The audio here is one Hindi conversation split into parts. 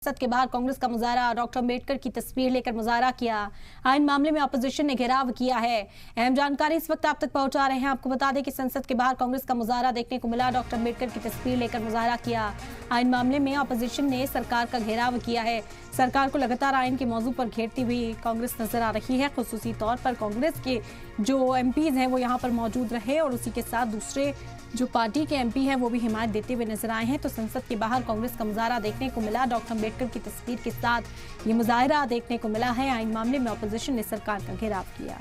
संसद के बाहर कांग्रेस का मुजाहरा, डॉक्टर अम्बेडकर की तस्वीर लेकर मुजाहरा किया। आइन मामले में अपोजिशन ने घेराव किया है। अहम जानकारी इस वक्त आप तक पहुंचा रहे हैं। आपको बता दें कि संसद के बाहर कांग्रेस का मुजाहरा देखने को मिला। डॉक्टर अम्बेडकर की तस्वीर लेकर मुजाहरा किया। आइन मामले में अपोजिशन ने सरकार का घेराव किया है। सरकार को लगातार आइन के मौजू पर घेरती हुई कांग्रेस नजर आ रही है। खुसूसी तौर पर कांग्रेस के जो एमपीज हैं वो यहाँ पर मौजूद रहे और उसी के साथ दूसरे जो पार्टी के एमपी हैं वो भी हिमायत देते हुए नजर आए हैं। तो संसद के बाहर कांग्रेस का मुजाहरा देखने को मिला। डॉक्टर अम्बेडकर की तस्वीर के साथ ये मुजाहरा देखने को मिला है। आइन मामले में अपोजिशन ने सरकार का घेराव किया।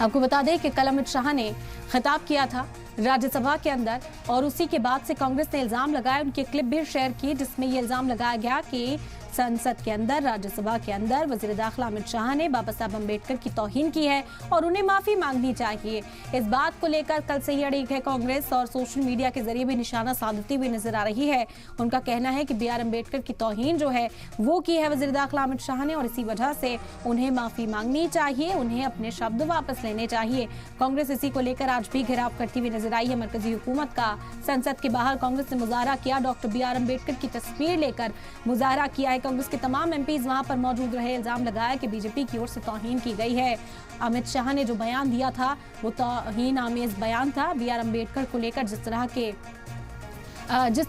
आपको बता दें कि कल अमित शाह ने खिताब किया था राज्यसभा के अंदर और उसी के बाद से कांग्रेस ने इल्जाम लगाया, उनकी क्लिप भी शेयर की जिसमें ये इल्जाम लगाया गया कि संसद के अंदर, राज्यसभा के अंदर वजीर दाखिला अमित शाह ने बाबा साहब अम्बेडकर की तौहीन की है और उन्हें माफी मांगनी चाहिए। इस बात को लेकर कल से ही अड़ी है कांग्रेस और सोशल मीडिया के जरिए भी निशाना साधती हुई नजर आ रही है। उनका कहना है कि BR अम्बेडकर की तौहीन जो है वो की है वजीर दाखिला अमित शाह ने और इसी वजह से उन्हें माफी मांगनी चाहिए, उन्हें अपने शब्द वापस लेने चाहिए। कांग्रेस इसी को लेकर आज भी घेराव करती हुई नजर आई है मरकजी हुकूमत का। संसद के बाहर कांग्रेस ने मुजाहरा किया। डॉक्टर BR अम्बेडकर की तस्वीर लेकर मुजाहरा किया है। कांग्रेस के तमाम एमपीज वहां पर मौजूद रहे। इल्जाम लगाया कि बीजेपी की ओर से तौहीन की गई है। अमित शाह ने जो बयान दिया था वो तौहीन आमेज बयान था। BR अम्बेडकर को लेकर जिस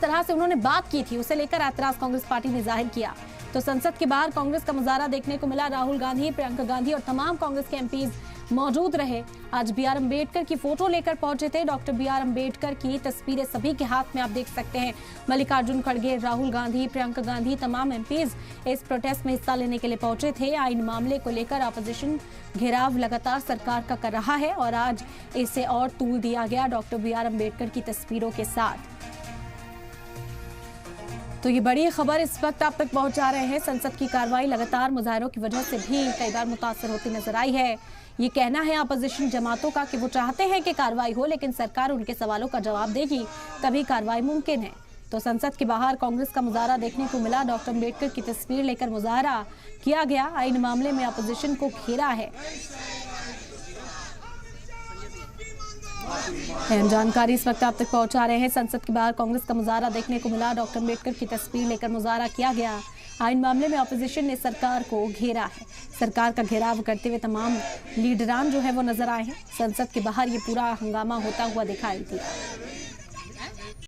तरह से उन्होंने बात की थी उसे लेकर ऐतराज कांग्रेस पार्टी ने जाहिर किया। तो संसद के बाहर कांग्रेस का मुजाहरा देखने को मिला। राहुल गांधी, प्रियंका गांधी और तमाम कांग्रेस के एमपीज मौजूद रहे। आज BR अम्बेडकर की फोटो लेकर पहुंचे थे। डॉक्टर BR अम्बेडकर की तस्वीरें सभी के हाथ में आप देख सकते हैं। मल्लिकार्जुन खड़गे, राहुल गांधी, प्रियंका गांधी, तमाम एमपीज इस प्रोटेस्ट में हिस्सा लेने के लिए पहुंचे थे। आइन मामले को लेकर अपोजिशन घेराव लगातार सरकार का कर रहा है और आज इसे और तूल दिया गया डॉक्टर BR अम्बेडकर की तस्वीरों के साथ। तो ये बड़ी खबर इस वक्त आप तक पहुंचा रहे हैं। संसद की कार्रवाई लगातार मुजाहरों की वजह से भी कई बार मुतासर होती नजर आई है। ये कहना है अपोजिशन जमातों का कि वो चाहते हैं कि कार्रवाई हो, लेकिन सरकार उनके सवालों का जवाब देगी तभी कार्रवाई मुमकिन है। तो संसद के बाहर कांग्रेस का मुजाहरा देखने को मिला। डॉक्टर अम्बेडकर की तस्वीर लेकर मुजाहरा किया गया। आइन मामले में अपोजिशन को घेरा है। अहम जानकारी इस वक्त आप तक पहुंचा रहे हैं। संसद के बाहर कांग्रेस का मुजाहरा देखने को मिला। डॉक्टर अम्बेडकर की तस्वीर लेकर मुजाहरा किया गया। आइन मामले में अपोजिशन ने सरकार को घेरा है। सरकार का घेराव करते हुए तमाम लीडरान जो है वो नजर आए हैं। संसद के बाहर ये पूरा हंगामा होता हुआ दिखाई दिया।